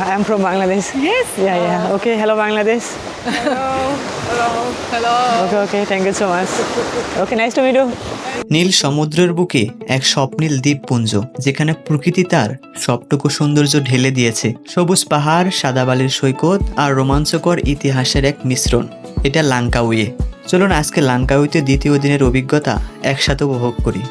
I'm from Bangladesh. Yes. Yeah. Okay, hello Bangladesh. Hello. Okay, thank you so much. Okay, nice to meet you. নীল সমুদ্রের বুকে এক স্বপ্নীল দ্বীপপুঞ্জ, যেখানে প্রকৃতি তার সবটুকু সৌন্দর্য ঢেলে দিয়েছে। সবুজ পাহাড়, সাদা বালির সৈকত আর রোমাঞ্চকর ইতিহাসের এক মিশ্রণ। এটা লাঙ্কাউয়ে। চলুন আজকে লাঙ্কাউইতে দ্বিতীয় দিনের অভিজ্ঞতা একসাথে উপভোগ করি।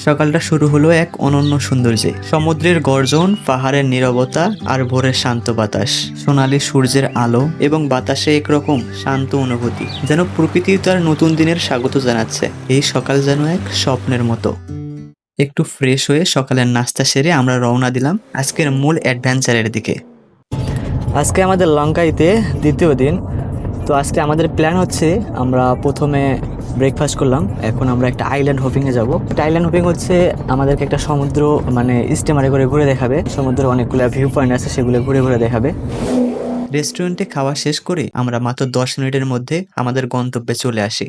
সকালটা শুরু হলো এক অনন্য সৌন্দর্যে। সমুদ্রের গর্জন, পাহাড়ের নীরবতা আর ভোরের শান্ত বাতাস, সোনালী সূর্যের আলো এবং বাতাসে একরকম শান্ত অনুভূতি, যেন প্রকৃতি তার নতুন দিনের স্বাগত জানাচ্ছে। এই সকাল যেন এক স্বপ্নের মতো। একটু ফ্রেশ হয়ে সকালের নাস্তা সেরে আমরা রওনা দিলাম আজকের মূল অ্যাডভেঞ্চারের দিকে। আজকে আমাদের লঙ্কাইতে দ্বিতীয় দিন। তো আজকে আমাদের প্ল্যান হচ্ছে, আমরা প্রথমে ব্রেকফাস্ট করলাম, এখন আমরা একটা আইল্যান্ড হোপিংয়ে যাব। আইল্যান্ড হোপিং হচ্ছে আমাদেরকে একটা সমুদ্র স্টিমারে করে ঘুরে দেখাবে। সমুদ্রের অনেকগুলো ভিউ পয়েন্ট আছে, সেগুলো ঘুরে ঘুরে দেখাবে। রেস্টুরেন্টে খাওয়া শেষ করে আমরা মাত্র 10 মিনিটের মধ্যে আমাদের গন্তব্যে চলে আসি।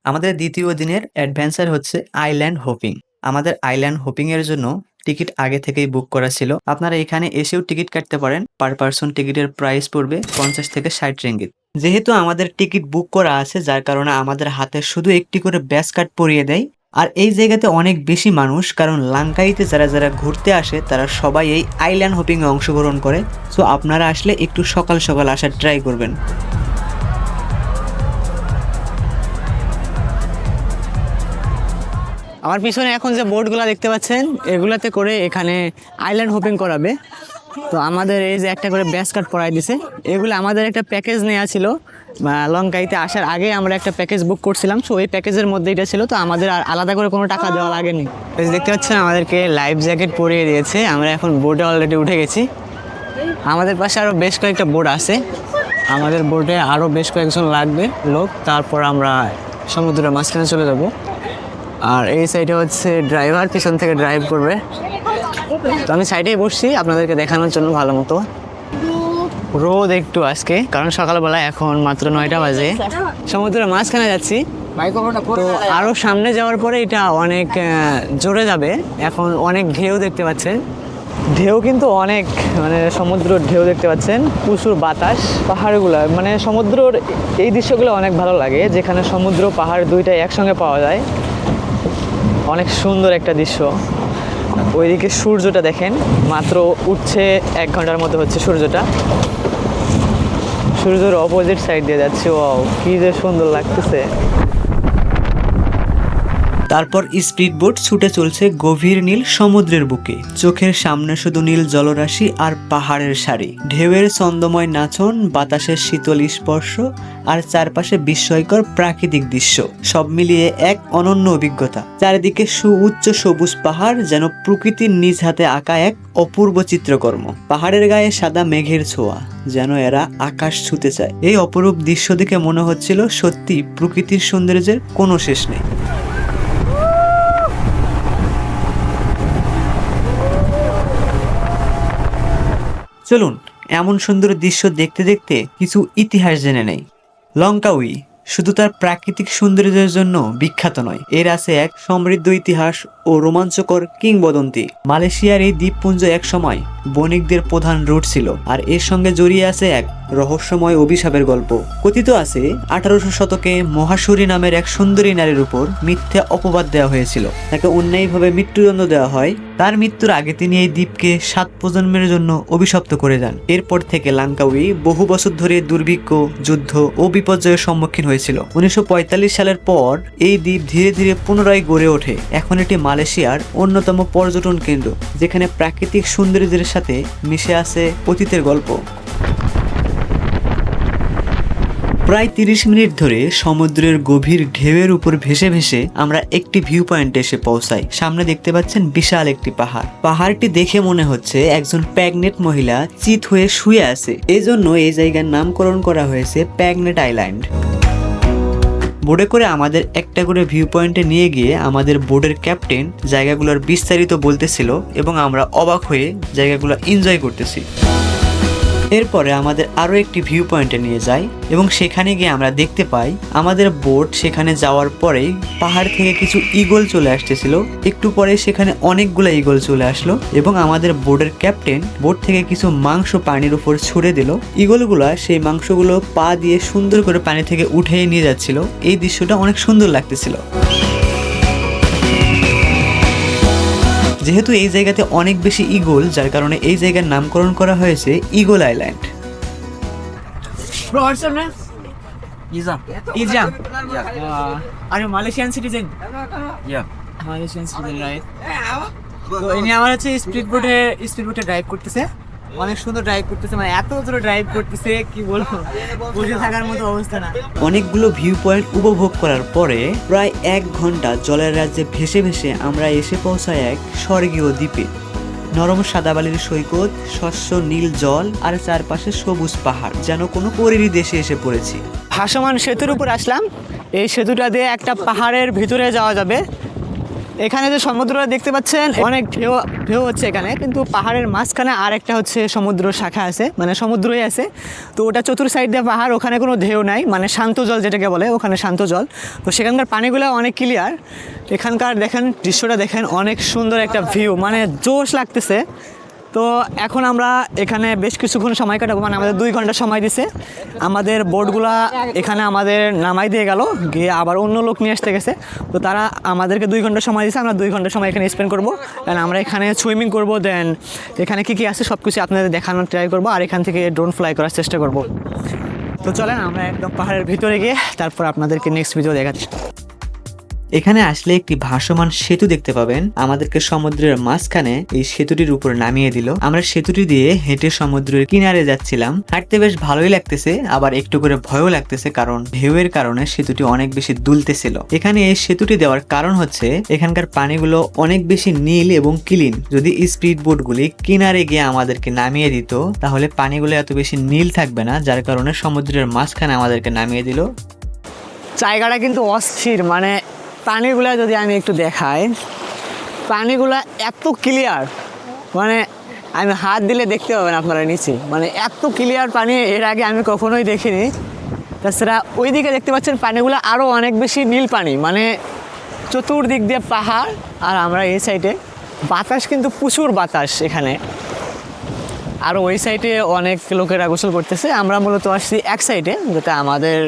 আমাদের দ্বিতীয় দিনের অ্যাডভেঞ্চার হচ্ছে আইল্যান্ড হোপিং। আমাদের আইল্যান্ড হোপিং এর জন্য টিকিট আগে থেকেই বুক করা ছিল। আপনারা এখানে এসেও টিকিট কাটতে পারেন। পার পারসন টিকিটের প্রাইস পড়বে 50 থেকে 60 রিঙ্গিত। যেহেতু আমাদের টিকিট বুক করা আছে, যার কারণে আমাদের হাতে শুধু একটি করে ব্যাচ কার্ড পরিয়ে দেয়। আর এই জায়গাতে অনেক বেশি মানুষ, কারণ লাঙ্কাইতে যারা যারা ঘুরতে আসে তারা সবাই এই আইল্যান্ড হোপিং এ অংশগ্রহণ করে। সো আপনারা আসলে একটু সকাল সকাল আসার ট্রাই করবেন। আমার পিছনে এখন যে বোটগুলো দেখতে পাচ্ছেন, এগুলাতে করে এখানে আইল্যান্ড হোপিং করাবে। তো আমাদের এই যে একটা করে ব্যাচ কার্ড পরাই দিছে, এগুলো আমাদের একটা প্যাকেজ নেওয়া ছিল। লঙ্কাইতে আসার আগে আমরা একটা প্যাকেজ বুক করছিলাম, সো ওই প্যাকেজের মধ্যে এটা ছিল। তো আমাদের আর আলাদা করে কোনো টাকা দেওয়া লাগেনি। এই যে দেখতে পাচ্ছেন, আমাদেরকে লাইফ জ্যাকেট পরিয়ে দিয়েছে। আমরা এখন বোটে অলরেডি উঠে গেছি। আমাদের পাশে আরও বেশ কয়েকটা বোট আছে। আমাদের বোটে আরও বেশ কয়েকজন লাগবে লোক, তারপর আমরা সমুদ্রের মাঝখানে চলে যাব। আর এই সাইডে হচ্ছে ড্রাইভার, পিছন থেকে ড্রাইভ করবে। তো আমি সাইডেই বসছি আপনাদেরকে দেখানোর জন্য ভালো মতো। রোদ একটু আজকে, কারণ সকালবেলা এখন মাত্র 9টা বাজে। সমুদ্রের মাঝখানে যাচ্ছি। তো আরও সামনে যাওয়ার পরে এটা অনেক জোরে যাবে। এখন অনেক ঢেউ দেখতে পাচ্ছেন, ঢেউ কিন্তু অনেক, সমুদ্রের ঢেউ দেখতে পাচ্ছেন। প্রচুর বাতাস, পাহাড়গুলো সমুদ্রের এই দৃশ্যগুলো অনেক ভালো লাগে, যেখানে সমুদ্র পাহাড় দুইটাই একসঙ্গে পাওয়া যায়। অনেক সুন্দর একটা দৃশ্য। ওইদিকে সূর্যটা দেখেন, মাত্র উঠছে, 1 ঘন্টার মতো হচ্ছে সূর্যটা। সূর্যের অপোজিট সাইড দিয়ে যাচ্ছে। ওয়াও, কি যে সুন্দর লাগতেছে। তারপর স্পিড বোট ছুটে চলছে গভীর নীল সমুদ্রের বুকে। চোখের সামনে শুধু নীল জলরাশি আর পাহাড়ের সারি, ঢেউয়ের ছন্দময় নাচন, বাতাসের শীতল স্পর্শ আর চারপাশে বিস্ময়কর প্রাকৃতিক দৃশ্য, সব মিলিয়ে এক অনন্য অভিজ্ঞতা। চারিদিকে সুউচ্চ সবুজ পাহাড়, যেন প্রকৃতির নিজ হাতে আঁকা এক অপূর্ব চিত্রকর্ম। পাহাড়ের গায়ে সাদা মেঘের ছোঁয়া, যেন এরা আকাশ ছুঁতে চায়। এই অপরূপ দৃশ্য দেখে মনে হচ্ছিল সত্যি প্রকৃতির সৌন্দর্যের কোনো শেষ নেই। চলুন এমন সুন্দর দৃশ্য দেখতে দেখতে কিছু ইতিহাস জেনে নেই। লঙ্কাউই শুধু তার প্রাকৃতিক সৌন্দর্যের জন্য বিখ্যাত নয়, এর আছে এক সমৃদ্ধ ইতিহাস ও রোমাঞ্চকর কিংবদন্তি। মালয়েশিয়ার এই দ্বীপপুঞ্জ এক সময় বণিকদের প্রধান রুট ছিল, আর এর সঙ্গে জড়িয়ে আছে এক রহস্যময় অভিশাপের গল্প। কথিত আছে 1800 শতকে মহাসুরী নামের এক সুন্দরী নারীর উপর মিথ্যা অপবাদ দেওয়া হয়েছিল। তাকে অন্যায়ভাবে মৃত্যুদণ্ড দেওয়া হয়। তার মৃত্যুর আগে তিনি এই দ্বীপকে 7 প্রজন্মের জন্য অভিশপ্ত করে যান। এরপর থেকে লাঙ্কাউই বহু বছর ধরে দুর্ভিক্ষ, যুদ্ধ ও বিপর্যয়ের সম্মুখীন হয়েছিল। 1945 সালের পর এই দ্বীপ ধীরে ধীরে পুনরায় গড়ে ওঠে। এখন এটি মালয়েশিয়ার অন্যতম পর্যটন কেন্দ্র, যেখানে প্রাকৃতিক সৌন্দর্যের সাথে মিশে আছে অতীতের গল্প। প্রায় 30 মিনিট ধরে সমুদ্রের গভীর ঢেউয়ের উপর ভেসে ভেসে আমরা একটি ভিউ পয়েন্টে এসে পৌঁছাই। সামনে দেখতে পাচ্ছেন বিশাল একটি পাহাড়। পাহাড়টি দেখে মনে হচ্ছে একজন প্রেগনেন্ট মহিলা চিত হয়ে শুয়ে আছে। এজন্য এই জায়গার নামকরণ করা হয়েছে প্রেগনেন্ট আইল্যান্ড। বোর্ডে করে আমাদের একটা করে ভিউ পয়েন্টে নিয়ে গিয়ে আমাদের বোর্ডের ক্যাপ্টেন জায়গাগুলোর বিস্তারিত বলতেছিল এবং আমরা অবাক হয়ে জায়গাগুলো এনজয় করতেছি। এরপরে আমাদের আরও একটি ভিউ পয়েন্টে নিয়ে যায় এবং সেখানে গিয়ে আমরা দেখতে পাই আমাদের বোট সেখানে যাওয়ার পরেই পাহাড় থেকে কিছু ঈগল চলে আসতেছিল। একটু পরে সেখানে অনেকগুলো ঈগল চলে আসলো এবং আমাদের বোটের ক্যাপ্টেন বোট থেকে কিছু মাংস পানির উপর ছুড়ে দিল। ঈগলগুলা সেই মাংসগুলো পা দিয়ে সুন্দর করে পানি থেকে উঠে নিয়ে যাচ্ছিল। এই দৃশ্যটা অনেক সুন্দর লাগতেছিল। যেহেতু এই জায়গাতে অনেক বেশি ঈগল, যার কারণে এই জায়গার নামকরণ করা হয়েছে eagle island. Bro, what's your name? Izam. Izam? Are you Malaysian citizen? Yeah. Malaysian citizen, right? তো ইনি আমার হচ্ছে স্পিড বোটে ড্রাইভ করতেছে, অনেক সুন্দর ড্রাইভ করতেছে, মানে এত জোরে ড্রাইভ করতেছে কি বলবো, বসে থাকার মতো অবস্থা না। অনেকগুলো ভিউ পয়েন্ট উপভোগ করার পরে প্রায় 1 ঘন্টা জলের রাজ্যে ভেসে ভেসে আমরা এসে পৌঁছাই এক স্বর্গীয় দ্বীপে। নরম সাদা বালির সৈকত, শস্য নীল জল আর চারপাশে সবুজ পাহাড়, যেন কোনো পরীরই দেশে এসে পড়েছি। ভাসমান সেতুর উপর আসলাম। এই সেতুটা দিয়ে একটা পাহাড়ের ভিতরে যাওয়া যাবে। এখানে যে সমুদ্রটা দেখতে পাচ্ছেন অনেক ঢেউ ঢেউ হচ্ছে এখানে, কিন্তু পাহাড়ের মাঝখানে আর একটা হচ্ছে সমুদ্র শাখা আছে, মানে সমুদ্রই আছে। তো ওটা চতুর সাইড দিয়ে পাহাড়, ওখানে কোনো ঢেউ নাই, মানে শান্ত জল যেটাকে বলে, ওখানে শান্ত জল। তো সেখানকার পানিগুলো অনেক ক্লিয়ার। এখানকার দেখেন দৃশ্যটা দেখেন, অনেক সুন্দর একটা ভিউ, মানে জোশ লাগতেছে। তো এখন আমরা এখানে বেশ কিছুক্ষণ সময় কাটাবো, মানে আমাদের 2 ঘন্টা সময় দিছে। আমাদের বোটগুলা এখানে আমাদের নামাই দিয়ে গেল, গিয়ে আবার অন্য লোক নিয়ে আসতে গেছে। তো তারা আমাদেরকে 2 ঘন্টা সময় দিয়েছে, আমরা 2 ঘন্টা সময় এখানে স্পেন্ড করবো। দেন আমরা এখানে সুইমিং করবো, দেন এখানে কী কী আছে সব কিছু আপনাদের দেখানোর ট্রাই করবো, আর এখান থেকে ড্রোন ফ্লাই করার চেষ্টা করব। তো চলেন আমরা একদম পাহাড়ের ভিতরে গিয়ে তারপর আপনাদেরকে নেক্সট ভিডিও দেখাচ্ছি। এখানে আসলে একটি ভাসমান সেতু দেখতে পাবেন। আমাদেরকে সমুদ্রের মাঝখানে এই সেতুটির উপর নামিয়ে দিল। আমরা সেতুটি দিয়ে হেঁটে সমুদ্রের কিনারে যাচ্ছিলাম। হাঁটতে বেশ ভালোই লাগতেছে, আবার একটু করে ভয়ও লাগতেছে, কারণ ঢেউয়ের কারণে সেতুটি অনেক বেশি দুলতেছিল। এখানে এই সেতুটি দেওয়ার কারণ হচ্ছে এখানকার পানিগুলো অনেক বেশি নীল এবং ক্লিন। যদি স্পিড বোটগুলি কিনারে গিয়ে আমাদেরকে নামিয়ে দিত, তাহলে পানিগুলো এত বেশি নীল থাকবে না, যার কারণে সমুদ্রের মাঝখানে আমাদেরকে নামিয়ে দিল। জায়গাটা কিন্তু অস্থির, মানে পানিগুলা যদি আমি একটু দেখাই, পানিগুলা এত ক্লিয়ার, মানে আমি হাত দিলে দেখতে পাবেন আপনারা নিচে, মানে এত ক্লিয়ার পানি এর আগে আমি কখনোই দেখিনি। তাছাড়া ওইদিকে দেখতে পাচ্ছেন পানিগুলো আরও অনেক বেশি নীল পানি, মানে চতুর্দিক দিয়ে পাহাড়, আর আমরা এই সাইডে বাতাস, কিন্তু প্রচুর বাতাস এখানে। আর ওই সাইডে অনেক লোকেরা গোসল করতেছে। আমরা মূলত আসছি এক সাইডে, যেটা আমাদের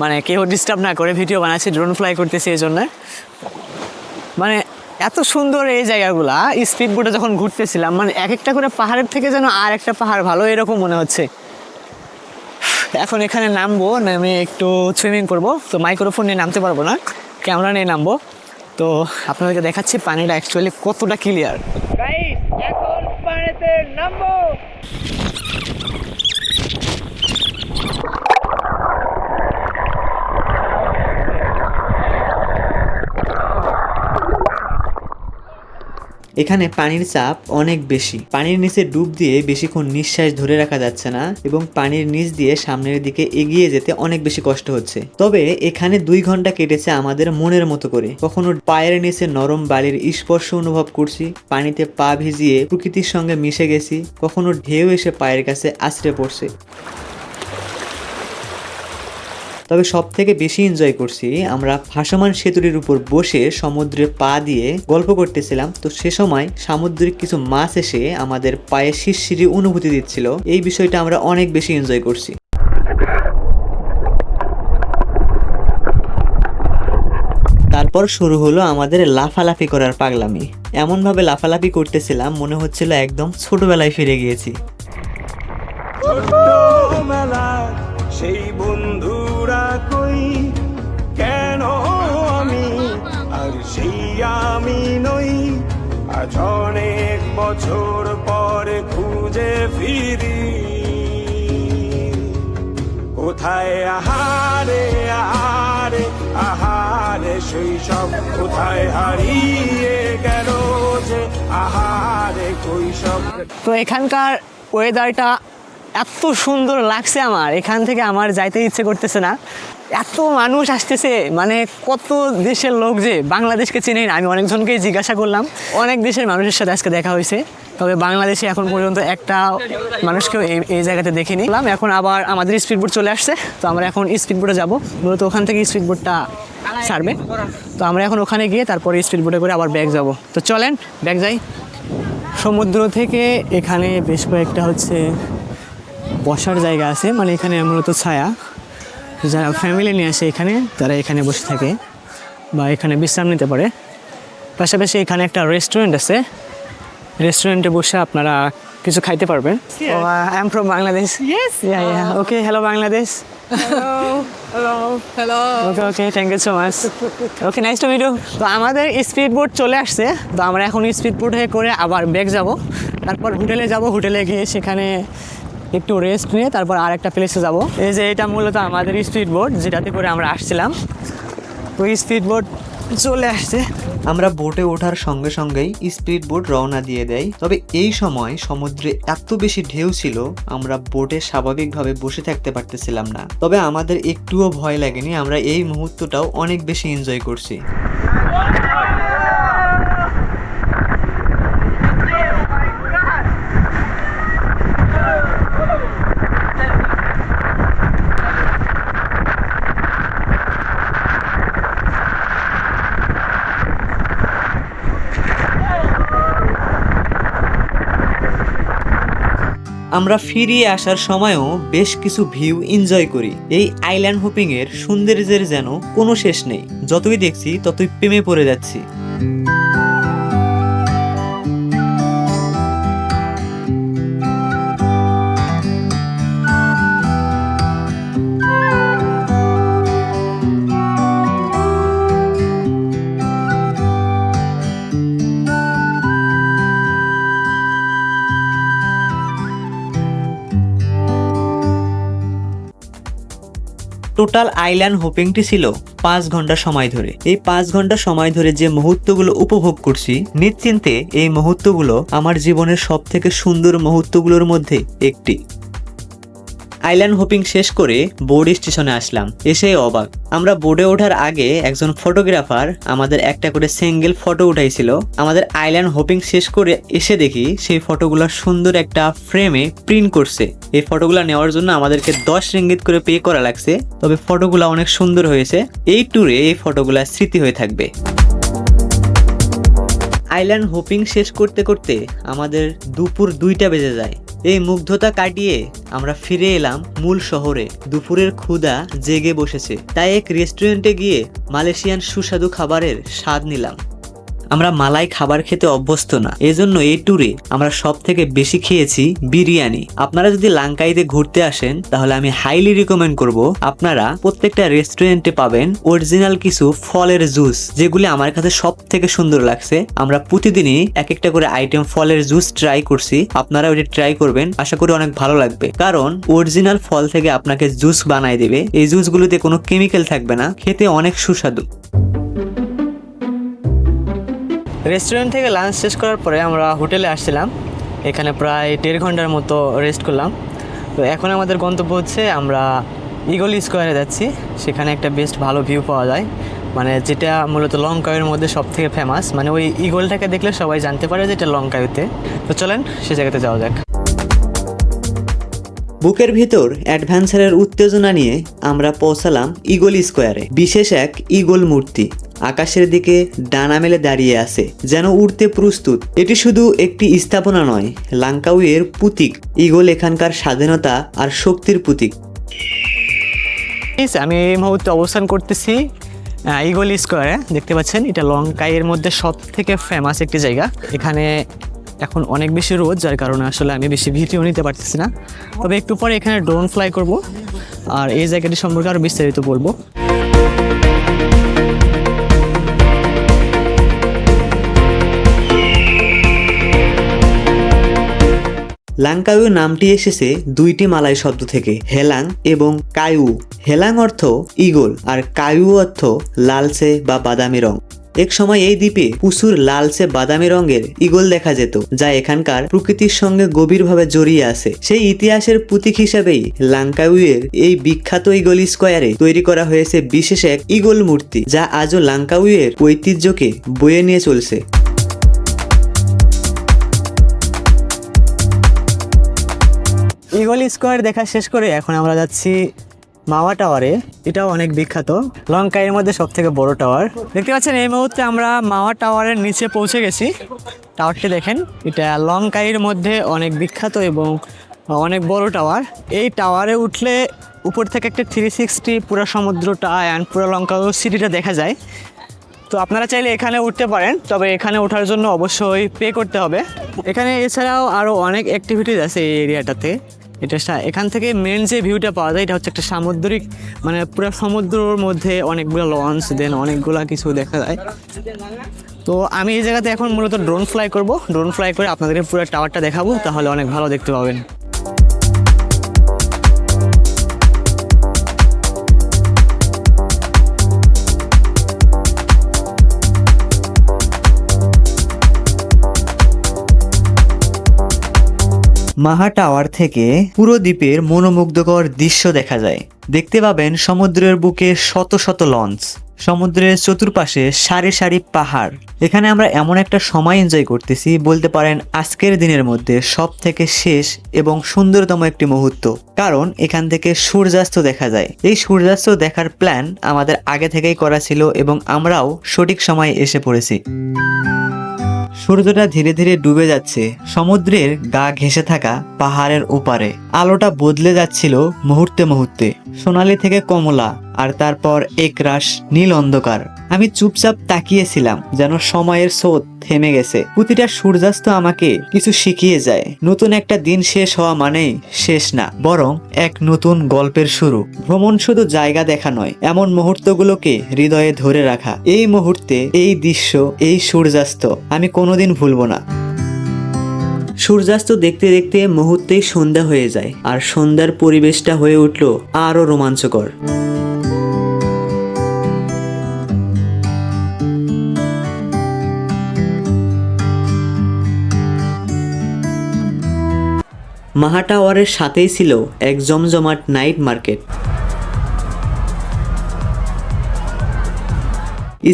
মানে কেউ ডিস্টার্ব না করে ভিডিও বানাচ্ছি, ড্রোন ফ্লাই করতেছি এই জন্য। মানে এত সুন্দর এই জায়গাগুলা, স্পিড বোটে যখন ঘুরতেছিলাম, মানে এক একটা করে পাহাড়ের থেকে যেন আর একটা পাহাড় ভালো এরকম মনে হচ্ছে। এখন এখানে নামবো, নামে একটু সুইমিং করবো। তো মাইক্রোফোন নিয়ে নামতে পারবো না, ক্যামেরা নিয়ে নামবো। তো আপনাদেরকে দেখাচ্ছি পানিটা অ্যাকচুয়ালি কতটা ক্লিয়ার। এখন পানিতে নামবো। এখানে পানির চাপ অনেক বেশি। পানির নিচে ডুব দিয়ে বেশিক্ষণ নিঃশ্বাস ধরে রাখা যাচ্ছে না এবং পানির নিচ দিয়ে সামনের দিকে এগিয়ে যেতে অনেক বেশি কষ্ট হচ্ছে। তবে এখানে 2 ঘন্টা কেটেছে আমাদের মনের মতো করে। কখনো পায়ের নিচে নরম বালির স্পর্শ অনুভব করছি, পানিতে পা ভিজিয়ে প্রকৃতির সঙ্গে মিশে গেছি, কখনো ঢেউ এসে পায়ের কাছে আছড়ে পড়ছে। তবে সব থেকে বেশি এনজয় করছি আমরা ভাসমান সেতুটির উপর বসে সমুদ্রে পা দিয়ে গল্প করতেছিলাম। তো সে সময় সামুদ্রিক কিছু মাছ এসে আমাদের পায়ে শিরশিরি অনুভূতি দিচ্ছিল। এই বিষয়টা আমরা অনেক বেশি এনজয় করছি। তারপর শুরু হলো আমাদের লাফালাফি করার পাগলামি। এমনভাবে লাফালাফি করতেছিলাম মনে হচ্ছিল একদম ছোটবেলায় ফিরে গিয়েছি। সেই বন্ধুরা কই, কেন আমি আর সেই আমি নই, আজ অনেক বছর পরে খুঁজে ফিরি। কোথায় আহারে আহারে আহারে শৈশব, কোথায় হারিয়ে গেল যে আহারে কৈশব। তো এখানকার ওয়েদারটা এত সুন্দর লাগছে, আমার এখান থেকে আমার যাইতে ইচ্ছে করতেছে না। এত মানুষ আসতেছে, মানে কত দেশের লোক যে বাংলাদেশকে চেনেই না। আমি অনেকজনকেই জিজ্ঞাসা করলাম, অনেক দেশের মানুষের সাথে আজকে দেখা হয়েছে, তবে বাংলাদেশে এখন পর্যন্ত একটা মানুষকেও এই জায়গাতে দেখিনি। এখন আবার আমাদের স্পিডবোট চলে আসছে, তো আমরা এখন স্পিডবোটে যাব। মূলত ওখান থেকে স্পিডবোটটা ছাড়বে, তো আমরা এখন ওখানে গিয়ে তারপরে স্পিডবোটে করে আবার ব্যাগ যাব। তো চলেন ব্যাগ যাই। সমুদ্র থেকে এখানে বেশ কয়েকটা হচ্ছে বসার জায়গা আছে, মানে এখানে মূলত ছায়া, যারা ফ্যামিলি নিয়ে আসে এখানে তারা এখানে বসে থাকে বা এখানে বিশ্রাম নিতে পারে। পাশাপাশি এখানে একটা রেস্টুরেন্ট আছে, রেস্টুরেন্টে বসে আপনারা কিছু খাইতে পারবেন। I am from Bangladesh. Yes. Okay, hello Bangladesh. Hello. Okay, thank you so much. Okay, nice to meet you. তো আমাদের স্পিড বোট চলে আসছে, তো আমরা এখন স্পিড বোটে করে আবার ব্যাগ যাব, তারপর হোটেলে যাব। হোটেলে গিয়ে সেখানে একটু রেস্ট নিয়ে তারপর আর একটা প্লেসে যাব। এই যে এটা মূলত আমাদের স্পিড বোট, যেটাতে করে আমরা আসছিলাম। তো স্পিড বোট চলে আসছে। আমরা বোটে ওঠার সঙ্গে সঙ্গেই স্পিড বোট রওনা দিয়ে দেয়। তবে এই সময় সমুদ্রে এত বেশি ঢেউ ছিল, আমরা বোটে স্বাভাবিকভাবে বসে থাকতে পারতেছিলাম না। তবে আমাদের একটুও ভয় লাগেনি, আমরা এই মুহূর্তটাও অনেক বেশি এনজয় করছি। আমরা ফিরিয়ে আসার সময়ও বেশ কিছু ভিউ এনজয় করি। এই আইল্যান্ড হোপিং এর সৌন্দর্যের যেন কোনো শেষ নেই, যতই দেখছি ততই প্রেমে পড়ে যাচ্ছি। টোটাল আইল্যান্ড হোপিংটি ছিল 5 ঘন্টা সময় ধরে। এই 5 ঘন্টা সময় ধরে যে মুহূর্তগুলো উপভোগ করছি, নিশ্চিন্তে এই মুহূর্তগুলো আমার জীবনের সব থেকে সুন্দর মুহূর্তগুলোর মধ্যে একটি। আইল্যান্ড হোপিং শেষ করে বোর্ড স্টেশনে আসলাম, এসে অবাক। আমরা বোর্ডে ওঠার আগে একজন ফটোগ্রাফার আমাদের একটা করে সিঙ্গেল ফটো উঠাইছিল। আমাদের আইল্যান্ড হোপিং শেষ করে এসে দেখি সেই ফটোগুলো সুন্দর একটা ফ্রেমে প্রিন্ট করছে। এই ফটোগুলো নেওয়ার জন্য আমাদেরকে 10 রিঙ্গিত করে পে করা লাগছে, তবে ফটোগুলো অনেক সুন্দর হয়েছে। এই ট্যুরে এই ফটোগুলো স্মৃতি হয়ে থাকবে। আইল্যান্ড হোপিং শেষ করতে করতে আমাদের দুপুর 2টা বেজে যায়। এই মুগ্ধতা কাটিয়ে আমরা ফিরে এলাম মূল শহরে। দুপুরের ক্ষুধা জেগে বসেছে, তাই এক রেস্টুরেন্টে গিয়ে মালয়েশিয়ান সুস্বাদু খাবারের স্বাদ নিলাম। আমরা মালাই খাবার খেতে অভ্যস্ত না, এজন্য এই ট্যুরে আমরা সব থেকে বেশি খেয়েছি বিরিয়ানি। আপনারা যদি লাঙ্কাইতে ঘুরতে আসেন তাহলে আমি হাইলি রিকমেন্ড করব, আপনারা প্রত্যেকটা রেস্টুরেন্টে পাবেন অরিজিনাল কিছু ফলের জুস, যেগুলি আমার কাছে সব থেকে সুন্দর লাগছে। আমরা প্রতিদিনই এক একটা করে আইটেম ফলের জুস ট্রাই করছি, আপনারা ওইটা ট্রাই করবেন, আশা করি অনেক ভালো লাগবে। কারণ অরিজিনাল ফল থেকে আপনাকে জুস বানাই দেবে, এই জুসগুলোতে কোনো কেমিক্যাল থাকবে না, খেতে অনেক সুস্বাদু। রেস্টুরেন্ট থেকে লাঞ্চ শেষ করার পরে আমরা হোটেলে আসছিলাম, এখানে প্রায় 1.5 ঘন্টার মতো রেস্ট করলাম। তো এখন আমাদের গন্তব্য হচ্ছে আমরা ইগল স্কোয়ারে যাচ্ছি, সেখানে একটা বেস্ট ভালো ভিউ পাওয়া যায়, মানে যেটা মূলত লংকাউয়ের মধ্যে সব থেকে ফেমাস। মানে ওই ইগলটাকে দেখলে সবাই জানতে পারে যে এটা লংকাউতে। তো চলেন সে জায়গাতে যাওয়া যাক। বুকের ভিতর অ্যাডভেঞ্চারের উত্তেজনা নিয়ে আমরা পৌঁছালাম ইগল স্কোয়ারে। বিশেষ এক ইগল মূর্তি আকাশের দিকে ডানা মেলে দাঁড়িয়ে আছে, যেন উড়তে প্রস্তুত। এটি শুধু একটি স্থাপনা নয়, লাঙ্কাউইয়ের প্রতীক। ইগল এখানকার স্বাধীনতা আর শক্তির প্রতীক। আমি এই মুহূর্তে অবস্থান করতেছি ইগল স্কোয়ারে, দেখতে পাচ্ছেন এটা লংকাইয়ের মধ্যে সব থেকে ফেমাস একটি জায়গা। এখানে এখন অনেক বেশি রোদ, যার কারণে আসলে আমি বেশি ভিডিও নিতে পারতেছি না, তবে একটু পরে এখানে ড্রোন ফ্লাই করব আর এই জায়গাটি সম্পর্কে আরও বিস্তারিত বলবো। লাঙ্কাউ নামটি এসেছে 2টি মালয় শব্দ থেকে, হেলাং এবং কায়ু। হেলাং অর্থ ইগল আর কায়ু অর্থ লালচে বা বাদামি রং। এক সময় এই দ্বীপে প্রচুর লালচে বাদামি রঙের ঈগল দেখা যেত, যা এখানকার প্রকৃতির সঙ্গে গভীরভাবে জড়িয়ে আছে। সেই ইতিহাসের প্রতীক হিসাবেই লাঙ্কাউইয়ের এই বিখ্যাত ঈগল স্কোয়ারে তৈরি করা হয়েছে বিশেষ এক ঈগল মূর্তি, যা আজও লাঙ্কাউইয়ের ঐতিহ্যকে বয়ে নিয়ে চলছে। ঈগল স্কোয়ার দেখা শেষ করে এখন আমরা যাচ্ছি মাওয়া টাওয়ারে। এটাও অনেক বিখ্যাত, লঙ্কাইয়ের মধ্যে সব থেকে বড় টাওয়ার। দেখতে পাচ্ছেন এই মুহূর্তে আমরা মাওয়া টাওয়ারের নিচে পৌঁছে গেছি। টাওয়ারটি দেখেন, এটা লঙ্কাইয়ের মধ্যে অনেক বিখ্যাত এবং অনেক বড় টাওয়ার। এই টাওয়ারে উঠলে উপর থেকে একটা 360 পুরো সমুদ্রটা অ্যান্ড পুরো লঙ্কা সিটিটা দেখা যায়। তো আপনারা চাইলে এখানে উঠতে পারেন, তবে এখানে ওঠার জন্য অবশ্যই পে করতে হবে। এখানে এছাড়াও আরও অনেক অ্যাক্টিভিটিস আছে এই এরিয়াটাতে। এখান থেকে মেন যে ভিউটা পাওয়া যায় এটা হচ্ছে একটা সামুদ্রিক, মানে পুরো সমুদ্রের মধ্যে অনেকগুলো লঞ্চ, দেন অনেকগুলো কিছু দেখা যায়। তো আমি এই জায়গাতে এখন মূলত ড্রোন ফ্লাই করব। ড্রোন ফ্লাই করে আপনাদেরকে পুরো টাওয়ারটা দেখাবো, তাহলে অনেক ভালো দেখতে পাবেন। মাহা টাওয়ার থেকে পুরো দ্বীপের মনোমুগ্ধকর দৃশ্য দেখা যায়। দেখতে পাবেন সমুদ্রের বুকে শত শত লঞ্চ, সমুদ্রের চতুর্পাশে সারি সারি পাহাড়। এখানে আমরা এমন একটা সময় এনজয় করতেছি, বলতে পারেন আজকের দিনের মধ্যে সব থেকে শেষ এবং সুন্দরতম একটি মুহূর্ত, কারণ এখান থেকে সূর্যাস্ত দেখা যায়। এই সূর্যাস্ত দেখার প্ল্যান আমাদের আগে থেকেই করা ছিল এবং আমরাও সঠিক সময়ে এসে পড়েছি। সূর্যটা ধীরে ধীরে ডুবে যাচ্ছে সমুদ্রের গা ঘেঁষে থাকা পাহাড়ের ওপারে। আলোটা বদলে যাচ্ছিল মুহূর্তে মুহূর্তে, সোনালি থেকে কমলা, আর তারপর একরাশ নীল অন্ধকার। আমি চুপচাপ তাকিয়েছিলাম, যেন সময়ের স্রোত থেমে গেছে। প্রতিটা সূর্যাস্ত আমাকে কিছু শিখিয়ে যায়। নতুন একটা দিন শেষ হওয়া মানেই শেষ না, বরং এক নতুন গল্পের শুরু। ভ্রমণ শুধু জায়গা দেখা নয়, এমন মুহূর্তগুলোকে হৃদয়ে ধরে রাখা। এই মুহূর্তে, এই দৃশ্য, এই সূর্যাস্ত আমি কোনোদিন ভুলবো না। সূর্যাস্ত দেখতে দেখতে মুহূর্তেই সন্ধ্যা হয়ে যায়, আর সন্ধ্যার পরিবেশটা হয়ে উঠল আরো রোমাঞ্চকর। মাহা টাওয়ারের সাথেই ছিল এক জমজমাট নাইট মার্কেট।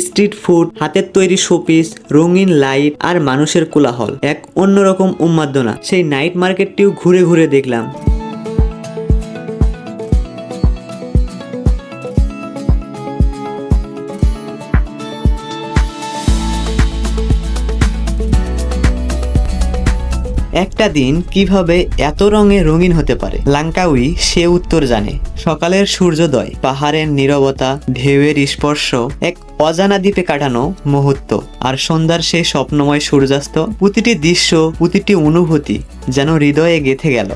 স্ট্রিট ফুড, হাতের তৈরি শোপিস, রঙিন লাইট আর মানুষের কোলাহল, এক অন্যরকম উন্মাদনা। সেই নাইট মার্কেটটিও ঘুরে ঘুরে দেখলাম। একটা দিন কিভাবে এত রঙে রঙিন হতে পারে, লাঙ্কাউই সে উত্তর জানে। সকালের সূর্যোদয়, পাহাড়ের নীরবতা, ঢেউয়ের স্পর্শ, এক অজানা দ্বীপে কাটানো মুহূর্ত, আর সন্ধ্যার সেই স্বপ্নময় সূর্যাস্ত। প্রতিটি দৃশ্য, প্রতিটি অনুভূতি যেন হৃদয়ে গেঁথে গেল।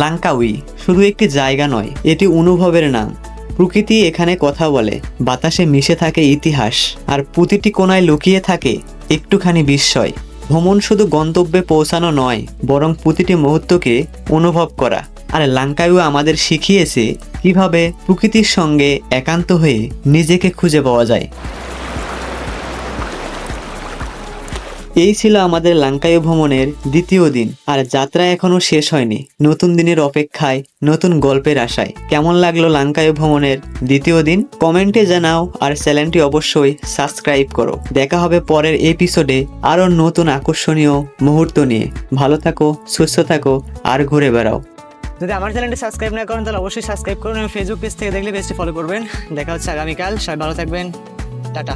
লাঙ্কাউই শুধু একটি জায়গা নয়, এটি অনুভবের নাম। প্রকৃতি এখানে কথা বলে, বাতাসে মিশে থাকে ইতিহাস, আর প্রতিটি কোণায় লুকিয়ে থাকে একটুখানি বিস্ময়। ভ্রমণ শুধু গন্তব্যে পৌঁছানো নয়, বরং প্রতিটি মুহূর্তকে অনুভব করা। আর লাঙ্কাউই আমাদের শিখিয়েছে কিভাবে প্রকৃতির সঙ্গে একান্ত হয়ে নিজেকে খুঁজে পাওয়া যায়। এই ছিল আমাদের লাঙ্কাউই ভ্রমণের দ্বিতীয় দিন, আর যাত্রা এখনো শেষ হয়নি। নতুন দিনের অপেক্ষায়, নতুন গল্পের আশায়। কেমন লাগলো লাঙ্কাউই ভ্রমণের দ্বিতীয় দিন? কমেন্টে জানাও, আর চ্যানেলটি অবশ্যই সাবস্ক্রাইব করো। দেখা হবে পরের এপিসোডে আরো নতুন আকর্ষণীয় মুহূর্ত নিয়ে। ভালো থাকো, সুস্থ থাকো, আর ঘুরে বেড়াও। যদি আমার চ্যানেলটি সাবস্ক্রাইব না করেন তাহলে অবশ্যই সাবস্ক্রাইব করুন এবং ফেসবুক পেজ থেকে দেখলে পেজটি ফলো করবেন। দেখা হচ্ছে আগামীকাল। সবাই ভালো থাকবেন, টাটা।